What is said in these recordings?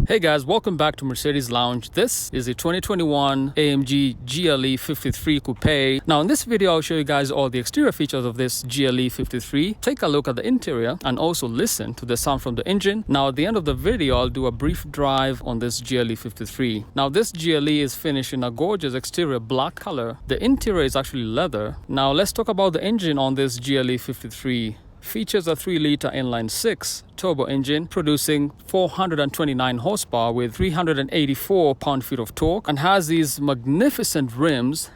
Hey guys, welcome back to Mercedes Lounge. This is the 2021 AMG GLE 53 Coupe. Now in this video, I'll show you guys all the exterior features of this GLE 53. Take a look at the interior and also listen to the sound from the engine. Now at the end of the video, I'll do a brief drive on this GLE 53. Now this GLE is finished in a gorgeous exterior black color. The interior is actually leather. Now let's talk about the engine on this GLE 53. Features a 3-liter inline-6 turbo engine producing 429 horsepower with 384 pound-feet of torque, and has these magnificent rims,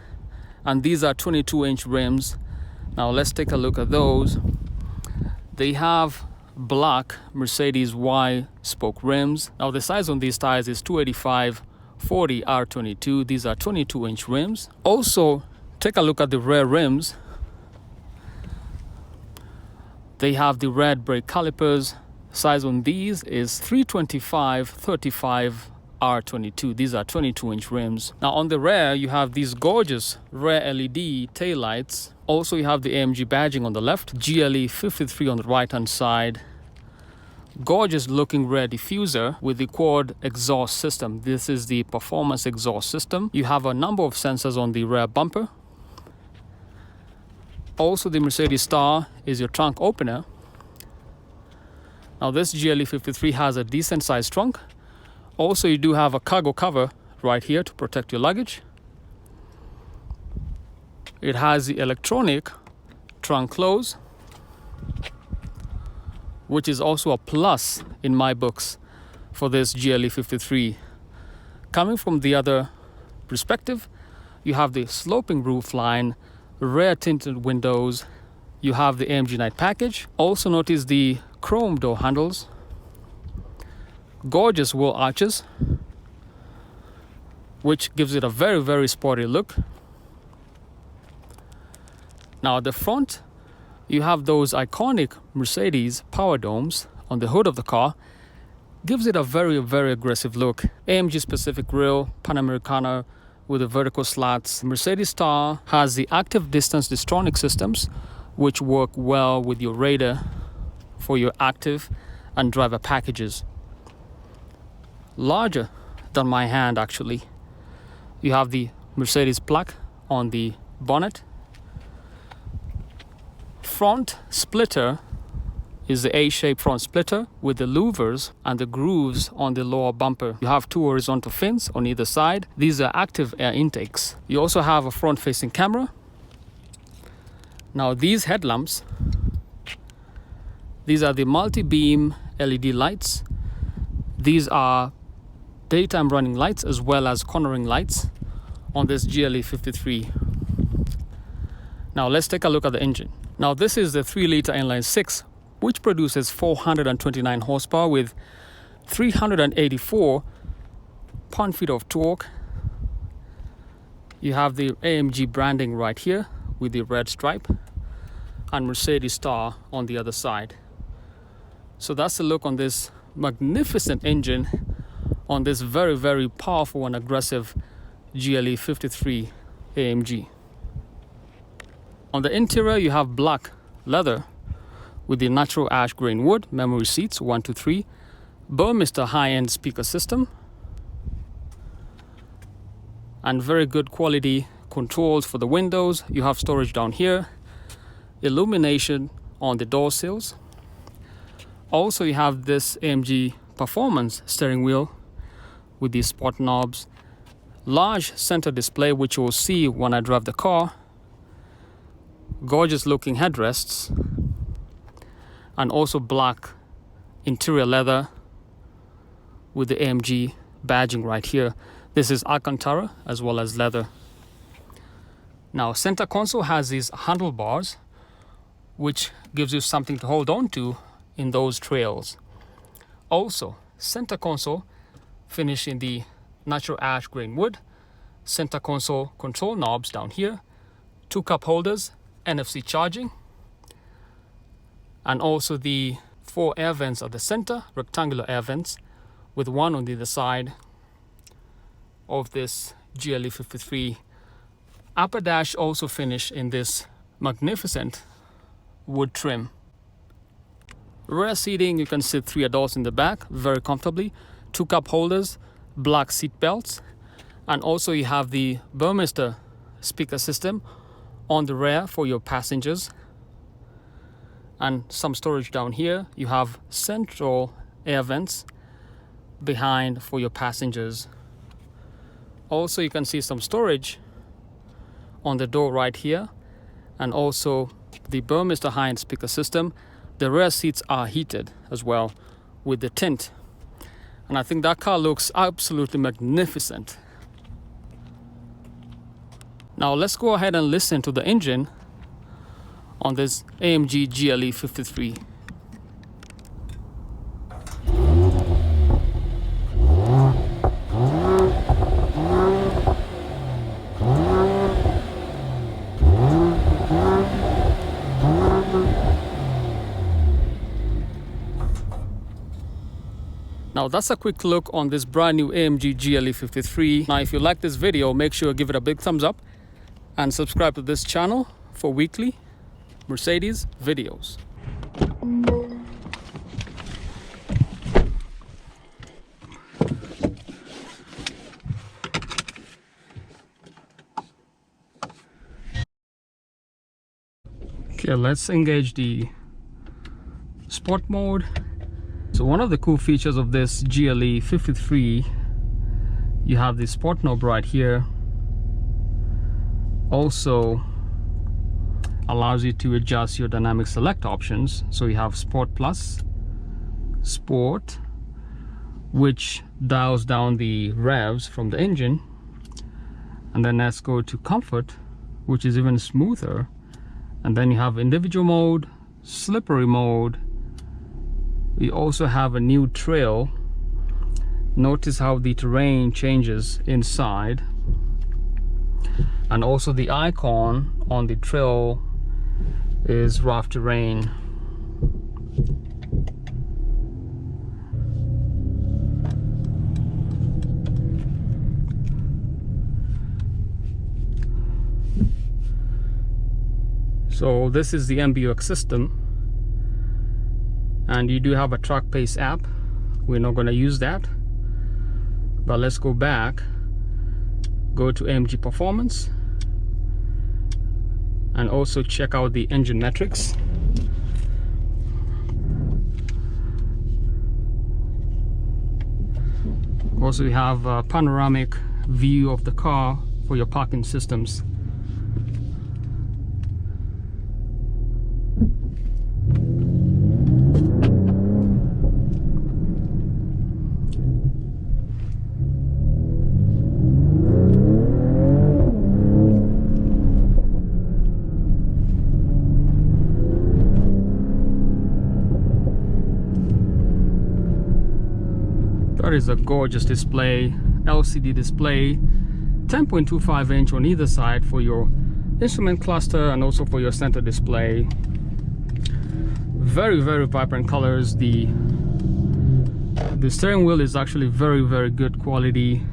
and these are 22-inch rims. Now let's take a look at those. They have black Mercedes Y spoke rims. Now the size on these tires is 285/40 R22. These are 22-inch rims. Also, take a look at the rear rims. They have the red brake calipers. Size on these is 325/35 R22. These are 22-inch rims. Now on the rear, you have these gorgeous rear LED taillights. Also, you have the AMG badging on the left, GLE 53 on the right-hand side. Gorgeous looking rear diffuser with the quad exhaust system. This is the Performance exhaust system. You have a number of sensors on the rear bumper. Also, the Mercedes Star is your trunk opener. Now this GLE 53 has a decent sized trunk. Also, you do have a cargo cover right here to protect your luggage. It has the electronic trunk close, which is also a plus in my books for this GLE 53. Coming from the other perspective, you have the sloping roof line, rear tinted windows. You have the AMG Night package. Also notice the chrome door handles, gorgeous wheel arches, which gives it a very sporty look. Now at the front, you have those iconic Mercedes power domes on the hood of the car. Gives it a very aggressive look. AMG specific grille, Panamericana with the vertical slats. Mercedes Star has the active distance distronic systems, which work well with your radar for your active and driver packages. Larger than my hand actually. You have the Mercedes plaque on the bonnet. Front splitter is the A-shaped front splitter with the louvers and the grooves on the lower bumper. You have 2 horizontal fins on either side. These are active air intakes. You also have a front-facing camera. Now these headlamps, these are the multi-beam LED lights. These are daytime running lights as well as cornering lights on this GLE 53. Now let's take a look at the engine. Now this is the 3-liter inline-6, which produces 429 horsepower with 384 pound-feet of torque. You have the AMG branding right here with the red stripe and Mercedes Star on the other side. So that's the look on this magnificent engine on this very powerful and aggressive GLE 53 AMG. On the interior, you have black leather with the natural ash grain wood, memory seats 1 to 3, Burmester high-end speaker system, and very good quality controls for the windows. You have storage down here, illumination on the door sills. Also, you have this AMG Performance steering wheel with these spot knobs, large center display, which you will see when I drive the car, gorgeous looking headrests, and also black interior leather with the AMG badging right here. This is Alcantara as well as leather. Now center console has these handlebars, which gives you something to hold on to in those trails. Also, center console finished in the natural ash grain wood. Center console control knobs down here, 2 cup holders, NFC charging, and also the 4 air vents at the center, rectangular air vents, with 1 on the other side of this GLE 53. Upper dash also finished in this magnificent wood trim. Rear seating, you can sit 3 adults in the back very comfortably. 2 cup holders, black seat belts, and also you have the Burmester speaker system on the rear for your passengers, and some storage down here. You have central air vents behind for your passengers. Also, you can see some storage on the door right here, and also the Burmester high-end speaker system. The rear seats are heated as well with the tint, and I think that car looks absolutely magnificent. Now let's go ahead and listen to the engine on this AMG GLE 53. Now that's a quick look on this brand new AMG GLE 53. Now if you like this video, make sure you give it a big thumbs up and subscribe to this channel for weekly Mercedes videos. Okay, let's engage the sport mode. So one of the cool features of this GLE 53, you have the sport knob right here. Also allows you to adjust your dynamic select options. So you have Sport Plus, Sport, which dials down the revs from the engine, and then let's go to Comfort, which is even smoother. And then you have individual mode, slippery mode. We also have a new trail. Notice how the terrain changes inside, and also the icon on the trail is rough terrain. So this is the MBUX system, and you do have a track pace app. We're not going to use that, but let's go back, go to AMG Performance, and also check out the engine metrics. Also, we have a panoramic view of the car for your parking systems. That is a gorgeous display, LCD display, 10.25 inch on either side for your instrument cluster and also for your center display. Very, very vibrant colors. The steering wheel is actually very good quality.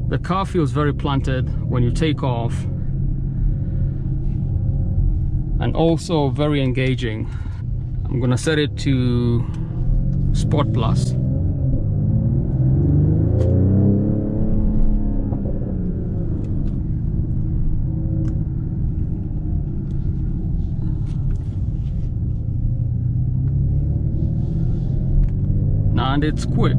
The car feels very planted when you take off, and also very engaging. I'm gonna set it to Sport Plus. And it's quick.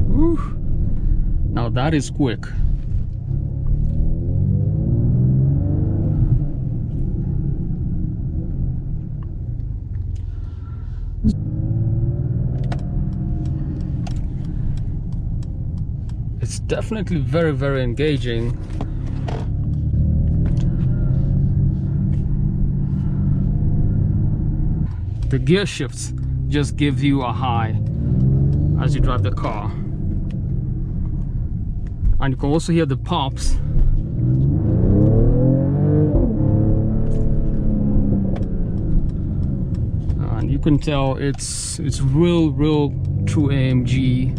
Whew. Now that is quick. It's definitely very engaging. The gear shifts just give you a high as you drive the car, and you can also hear the pops. And You can tell it's real true AMG.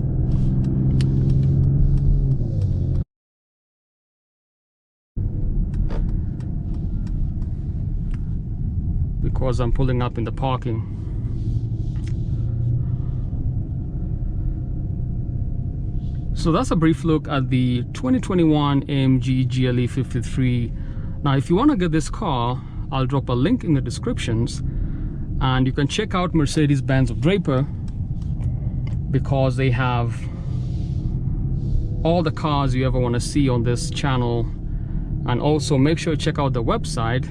Because I'm pulling up in the parking. So that's a brief look at the 2021 AMG GLE 53. Now if you want to get this car, I'll drop a link in the descriptions, and you can check out Mercedes-Benz of Draper, because they have all the cars you ever want to see on this channel. And also make sure you check out the website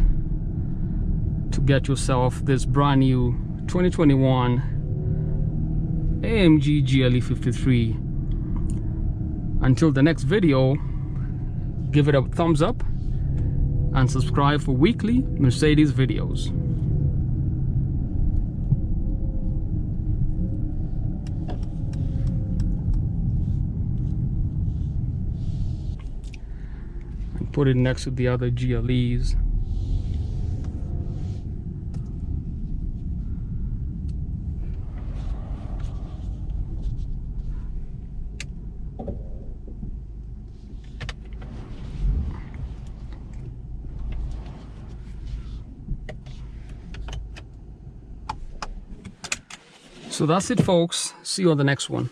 to get yourself this brand new 2021 AMG GLE 53. Until the next video, give it a thumbs up and subscribe for weekly Mercedes videos. And put it next to the other GLEs. So that's it, folks. See you on the next one.